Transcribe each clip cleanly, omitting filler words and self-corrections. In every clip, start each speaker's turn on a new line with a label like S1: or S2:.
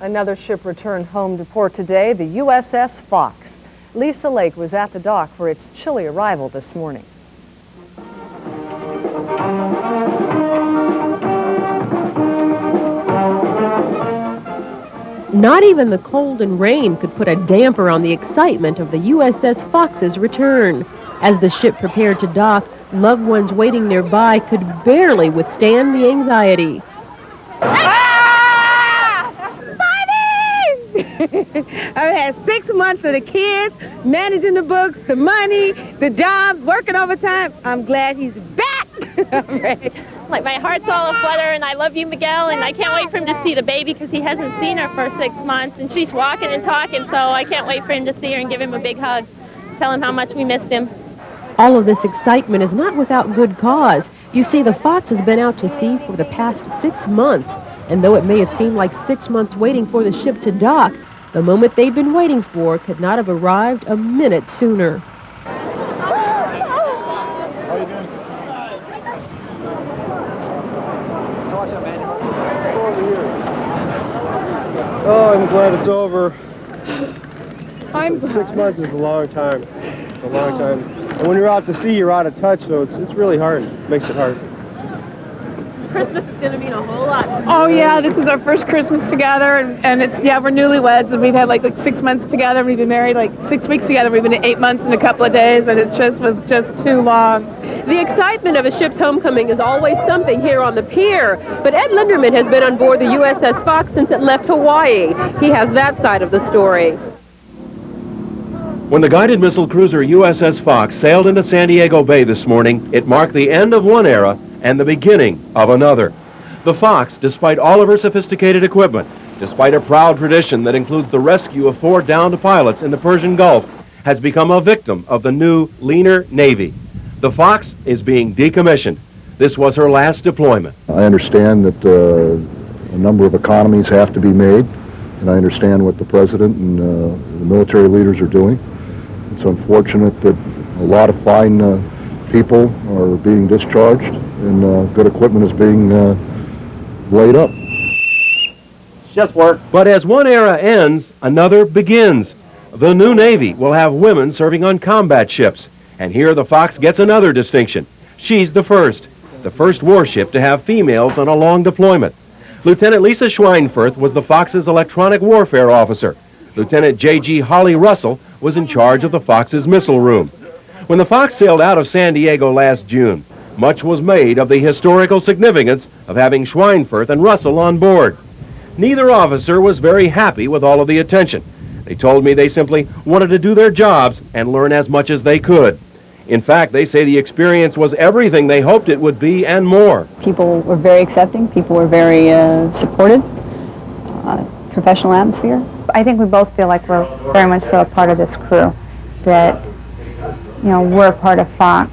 S1: Another ship returned home to port today, the USS Fox. Lisa Lake was at the dock for its chilly arrival this morning.
S2: Not even the cold and rain could put a damper on the excitement of the USS Fox's return. As the ship prepared to dock, loved ones waiting nearby could barely withstand the anxiety.
S3: I've had 6 months of the kids, managing the books, the money, the jobs, working overtime. I'm glad he's back. I'm ready.
S4: Like, my heart's all aflutter, and I love you, Miguel, and I can't wait for him to see the baby because he hasn't seen her for 6 months, and she's walking and talking, so I can't wait for him to see her and give him a big hug, tell him how much we missed him.
S2: All of this excitement is not without good cause. You see, the Fox has been out to sea for the past 6 months, and though it may have seemed like 6 months waiting for the ship to dock, the moment they've been waiting for could not have arrived a minute sooner.
S5: How you doing? Oh, I'm glad it's over. 6 months is a long time. It's a long time. And when you're out to sea, you're out of touch, so it's really hard. It makes it hard.
S4: Christmas is going to mean a whole lot.
S3: Oh, yeah, this is our first Christmas together, and it's, yeah, we're newlyweds, and we've had like 6 months together. We've been married like 6 weeks together. We've been 8 months and a couple of days, and it was just too long.
S2: The excitement of a ship's homecoming is always something here on the pier, but Ed Linderman has been on board the USS Fox since it left Hawaii. He has that side of the story.
S6: When the guided missile cruiser USS Fox sailed into San Diego Bay this morning, it marked the end of one era and the beginning of another. The Fox, despite all of her sophisticated equipment, despite a proud tradition that includes the rescue of 4 downed pilots in the Persian Gulf, has become a victim of the new, leaner Navy. The Fox is being decommissioned. This was her last deployment.
S7: I understand that a number of economies have to be made, and I understand what the President and the military leaders are doing. It's unfortunate that a lot of fine people are being discharged and good equipment is being laid up.
S6: Just work. But as one era ends, another begins. The new Navy will have women serving on combat ships. And here the Fox gets another distinction. She's the first warship to have females on a long deployment. Lieutenant Lisa Schweinfurth was the Fox's electronic warfare officer. Lieutenant J.G. Holly Russell was in charge of the Fox's missile room. When the Fox sailed out of San Diego last June, much was made of the historical significance of having Schweinfurth and Russell on board. Neither officer was very happy with all of the attention. They told me they simply wanted to do their jobs and learn as much as they could. In fact, they say the experience was everything they hoped it would be and more.
S8: People were very accepting. People were very supportive. Professional atmosphere.
S9: I think we both feel like we're very much so a part of this crew, that, you know, we're a part of Fox.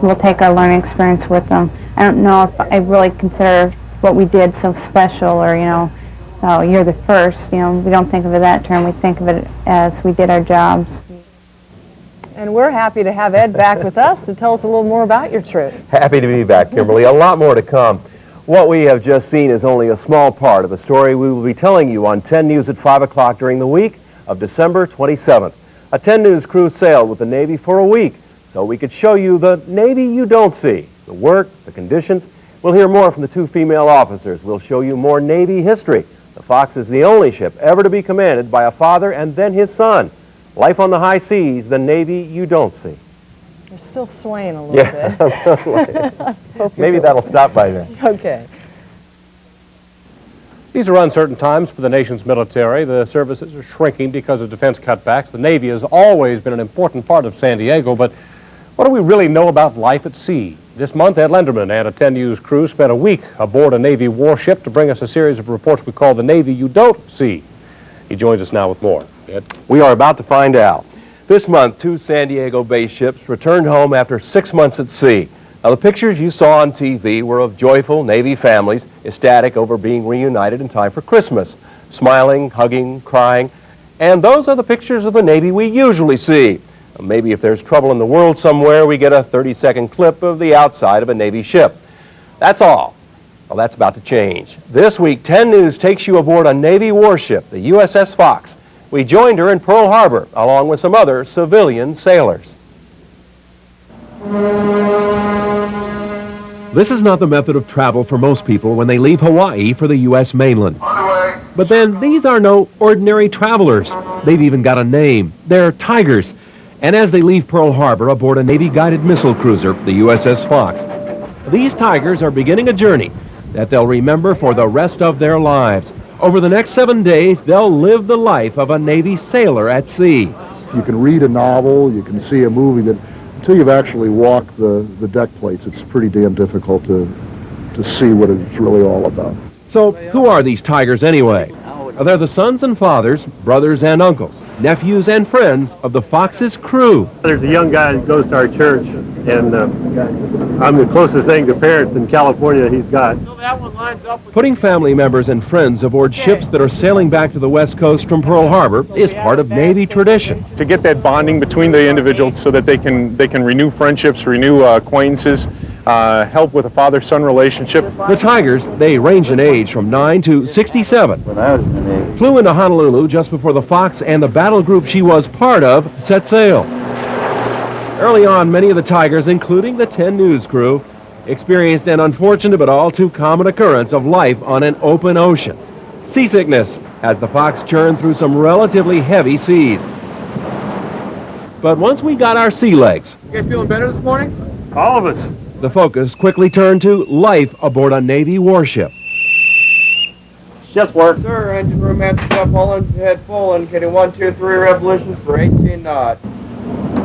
S9: We'll take our learning experience with them. I don't know if I really consider what we did so special, or, you know, oh, you're the first. You know, we don't think of it that term. We think of it as we did our jobs.
S1: And we're happy to have Ed back with us to tell us a little more about your trip.
S6: Happy to be back, Kimberly. A lot more to come. What we have just seen is only a small part of the story we will be telling you on 10 News at 5 o'clock during the week of December 27th. A 10 News crew sailed with the Navy for a week so we could show you the Navy you don't see, the work, the conditions. We'll hear more from the 2 female officers. We'll show you more Navy history. The Fox is the only ship ever to be commanded by a father and then his son. Life on the high seas, the Navy you don't see.
S1: You're still swaying a little bit.
S6: Maybe that'll stop by then.
S1: Okay.
S10: These are uncertain times for the nation's military. The services are shrinking because of defense cutbacks. The Navy has always been an important part of San Diego, but what do we really know about life at sea? This month, Ed Linderman and a 10 News crew spent a week aboard a Navy warship to bring us a series of reports we call The Navy You Don't See. He joins us now with more. Ed?
S6: We are about to find out. This month, 2 San Diego-based ships returned home after 6 months at sea. Now, the pictures you saw on TV were of joyful Navy families, ecstatic over being reunited in time for Christmas, smiling, hugging, crying. And those are the pictures of the Navy we usually see. Maybe if there's trouble in the world somewhere, we get a 30-second clip of the outside of a Navy ship. That's all. Well, that's about to change. This week, 10 News takes you aboard a Navy warship, the USS Fox. We joined her in Pearl Harbor, along with some other civilian sailors. This is not the method of travel for most people when they leave Hawaii for the U.S. mainland. But then, these are no ordinary travelers. They've even got a name. They're Tigers. And as they leave Pearl Harbor aboard a Navy-guided missile cruiser, the USS Fox, these Tigers are beginning a journey that they'll remember for the rest of their lives. Over the next 7 days, they'll live the life of a Navy sailor at sea.
S7: You can read a novel, you can see a movie, that until you've actually walked the deck plates, it's pretty damn difficult to see what it's really all about.
S6: So, who are these Tigers anyway? They're the sons and fathers, brothers and uncles, nephews and friends of the Fox's crew.
S5: There's a young guy that goes to our church, and I'm the closest thing to parents in California he's got.
S6: Putting family members and friends aboard ships that are sailing back to the West Coast from Pearl Harbor is part of Navy tradition.
S11: To get that bonding between the individuals so that they can renew friendships, renew acquaintances, help with a father-son relationship.
S6: The Tigers, they range in age from 9 to 67. Flew into Honolulu just before the Fox and the battle group she was part of set sail. Early on, many of the Tigers, including the 10 News crew, experienced an unfortunate but all too common occurrence of life on an open ocean. Seasickness, as the Fox churned through some relatively heavy seas. But once we got our sea legs,
S5: You guys feeling better this morning? All of us.
S6: the focus quickly turned to life aboard a Navy warship.
S5: Just work.
S12: Sir, engine room master up, all head full, indicating 1, 2, 3 revolutions for 18 knots.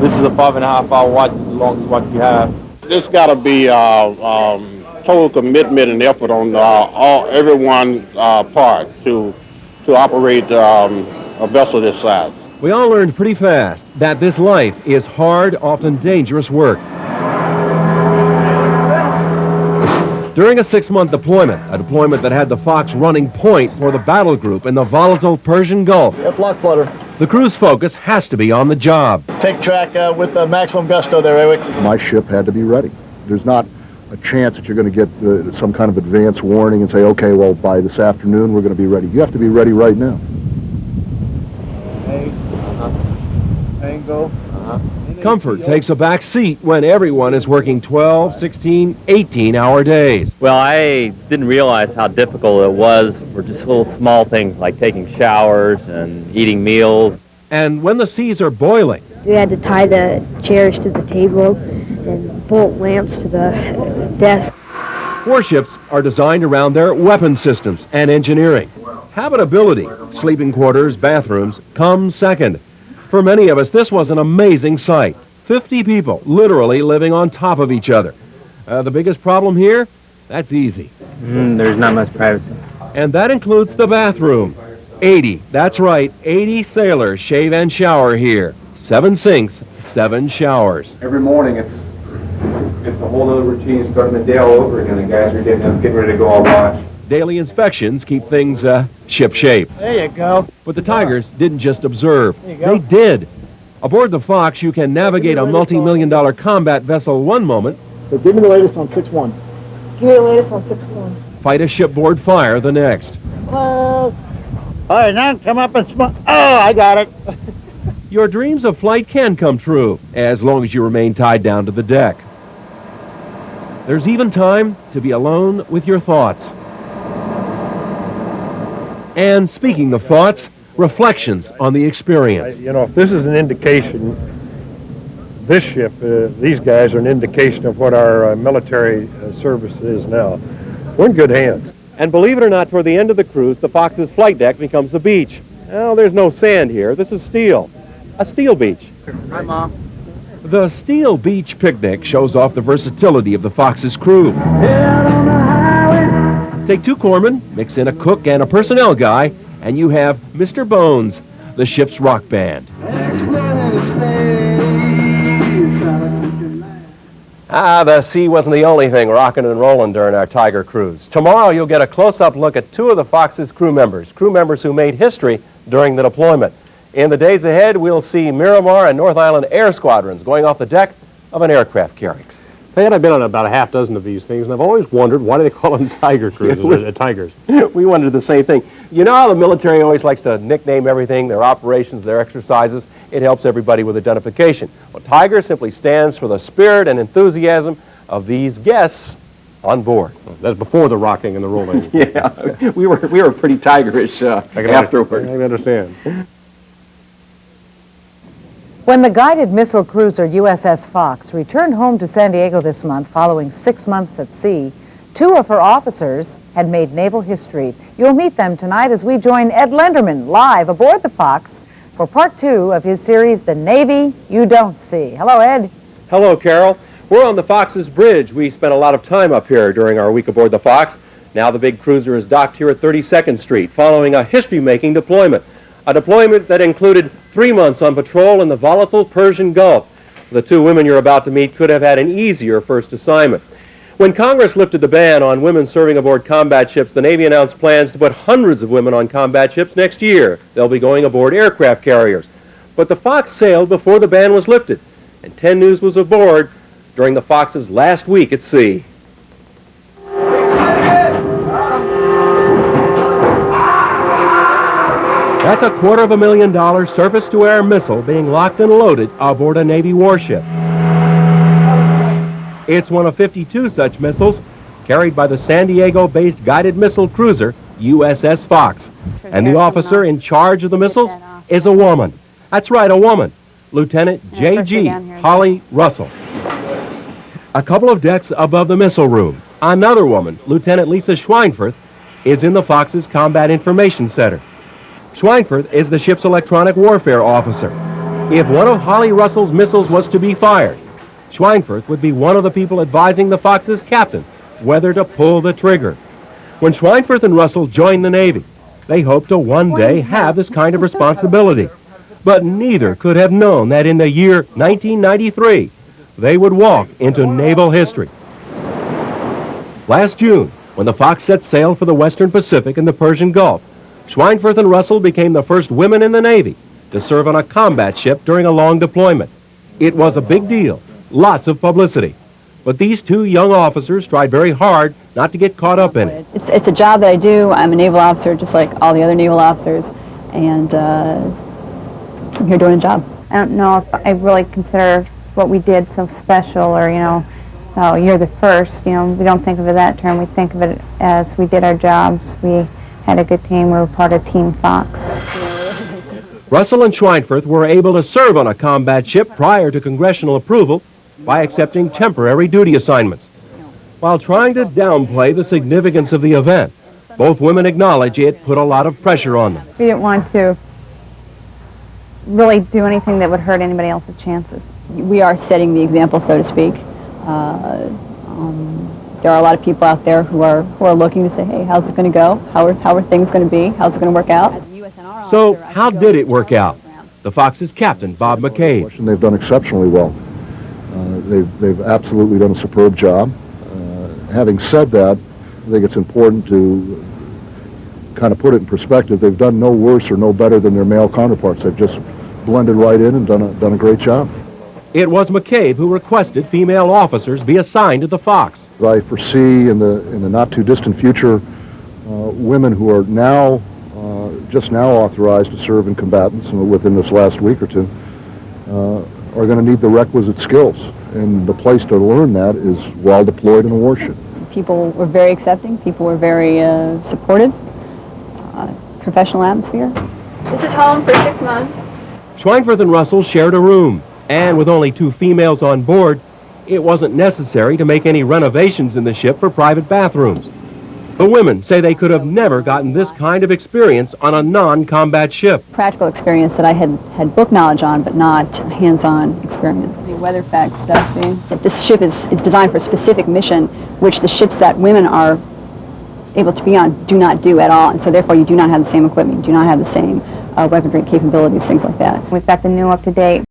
S5: This is a 5.5 hour watch, as long as what you have.
S13: This got to be total commitment and effort on everyone's part to operate a vessel this size.
S6: We all learned pretty fast that this life is hard, often dangerous work. During a 6-month deployment, a deployment that had the Fox running point for the battle group in the volatile Persian Gulf,
S5: Block flutter.
S6: the crew's focus has to be on the job.
S5: Take track with maximum gusto there, Eric.
S7: My ship had to be ready. There's not a chance that you're going to get some kind of advance warning and say, okay, well, by this afternoon we're going to be ready. You have to be ready right now.
S5: Angle.
S6: Comfort takes a back seat when everyone is working 12, 16, 18-hour days.
S14: Well, I didn't realize how difficult it was for just little small things like taking showers and eating meals.
S6: And when the seas are boiling,
S15: we had to tie the chairs to the table and bolt lamps to the desk.
S6: warships are designed around their weapon systems and engineering. Habitability, sleeping quarters, bathrooms, come second. For many of us, this was an amazing sight. 50 people literally living on top of each other. The biggest problem here? That's easy.
S14: There's not much privacy.
S6: And that includes the bathroom. 80, that's right, 80 sailors shave and shower here. 7 sinks, 7 showers.
S16: Every morning it's a whole other routine, starting the day all over again. The guys are getting ready to go on watch.
S6: Daily inspections keep things ship-shape.
S5: There you go.
S6: But the Tigers didn't just observe. They did. Aboard the Fox, you can navigate a multi-million-dollar combat vessel one moment.
S5: So give me the latest on 6-1.
S15: Give me the latest on 6-1.
S6: Fight a shipboard fire the next.
S12: All right, now come up and smell. Oh, I got it.
S6: Your dreams of flight can come true, as long as you remain tied down to the deck. There's even time to be alone with your thoughts. And speaking of thoughts, reflections on the experience.
S5: You know, if this is an indication, this ship, these guys are an indication of what our military service is now. We're in good hands.
S6: And believe it or not, toward the end of the cruise, the Fox's flight deck becomes a beach. Well, there's no sand here. This is steel. A steel beach.
S12: Hi, Mom.
S6: The Steel Beach Picnic shows off the versatility of the Fox's crew. Take 2 corpsmen, mix in a cook and a personnel guy, and you have Mr. Bones, the ship's rock band. The sea wasn't the only thing rocking and rolling during our Tiger cruise. Tomorrow you'll get a close-up look at 2 of the Fox's crew members who made history during the deployment. In the days ahead, we'll see Miramar and North Island air squadrons going off the deck of an aircraft carrier.
S10: Pat, I've been on about a half dozen of these things, and I've always wondered why do they call them tiger cruises, or tigers?
S6: We wondered the same thing. You know how the military always likes to nickname everything, their operations, their exercises? It helps everybody with identification. Well, Tiger simply stands for the spirit and enthusiasm of these guests on board.
S10: That's before the rocking and the rolling.
S6: Yeah, we were pretty tigerish afterward.
S10: I understand.
S1: When the guided missile cruiser USS Fox returned home to San Diego this month following 6 months at sea, 2 of her officers had made naval history. You'll meet them tonight as we join Ed Lenderman live aboard the Fox for part 2 of his series, The Navy You Don't See. Hello, Ed.
S6: Hello, Carol. We're on the Fox's bridge. We spent a lot of time up here during our week aboard the Fox. Now the big cruiser is docked here at 32nd Street following a history-making deployment. A deployment that included 3 months on patrol in the volatile Persian Gulf. The 2 women you're about to meet could have had an easier first assignment. When Congress lifted the ban on women serving aboard combat ships, the Navy announced plans to put hundreds of women on combat ships next year. They'll be going aboard aircraft carriers. But the Fox sailed before the ban was lifted, and 10 News was aboard during the Fox's last week at sea. That's a $250,000 surface-to-air missile being locked and loaded aboard a Navy warship. It's one of 52 such missiles carried by the San Diego-based guided missile cruiser USS Fox. And the officer in charge of the missiles is a woman. That's right, a woman. Lieutenant J.G. Holly Russell. A couple of decks above the missile room, another woman, Lieutenant Lisa Schweinfurth, is in the Fox's Combat Information Center. Schweinfurth is the ship's electronic warfare officer. If one of Holly Russell's missiles was to be fired, Schweinfurth would be one of the people advising the Fox's captain whether to pull the trigger. When Schweinfurth and Russell joined the Navy, they hoped to one day have this kind of responsibility. But neither could have known that in the year 1993, they would walk into naval history. Last June, when the Fox set sail for the Western Pacific and the Persian Gulf, Schweinfurth and Russell became the first women in the Navy to serve on a combat ship during a long deployment. It was a big deal, lots of publicity. But these 2 young officers tried very hard not to get caught up in it.
S8: It's a job that I do. I'm a naval officer just like all the other naval officers, and I'm here doing a job.
S9: I don't know if I really consider what we did so special, or, oh, you're the first. We don't think of it that term. We think of it as we did our jobs. We had a good team. We were part of Team Fox.
S6: Russell and Schweinfurth were able to serve on a combat ship prior to congressional approval by accepting temporary duty assignments. While trying to downplay the significance of the event, both women acknowledge it put a lot of pressure on them.
S9: We didn't want to really do anything that would hurt anybody else's chances.
S8: We are setting the example, so to speak. There are a lot of people out there who are looking to say, hey, how's it going to go? How are things going to be? How's it going to work out?
S6: So how did it work out? The Fox's captain, Bob McCabe.
S7: They've done exceptionally well. They've absolutely done a superb job. Having said that, I think it's important to kind of put it in perspective. They've done no worse or no better than their male counterparts. They've just blended right in and done a great job.
S6: It was McCabe who requested female officers be assigned to the Fox.
S7: I foresee in the not-too-distant future women who are now just now authorized to serve in combatants within this last week or 2 are going to need the requisite skills, and the place to learn that is while deployed in a warship.
S8: People were very accepting. People were very supportive. Professional atmosphere.
S9: This is home for 6 months.
S6: Schweinfurth and Russell shared a room, and with only 2 females on board, it wasn't necessary to make any renovations in the ship for private bathrooms. The women say they could have never gotten this kind of experience on a non-combat ship.
S8: Practical experience that I had book knowledge on, but not hands-on experience. Weather facts, stuff. This ship is designed for a specific mission, which the ships that women are able to be on do not do at all, and so therefore you do not have the same equipment, you do not have the same weaponry capabilities, things like that.
S9: We've got the new up-to-date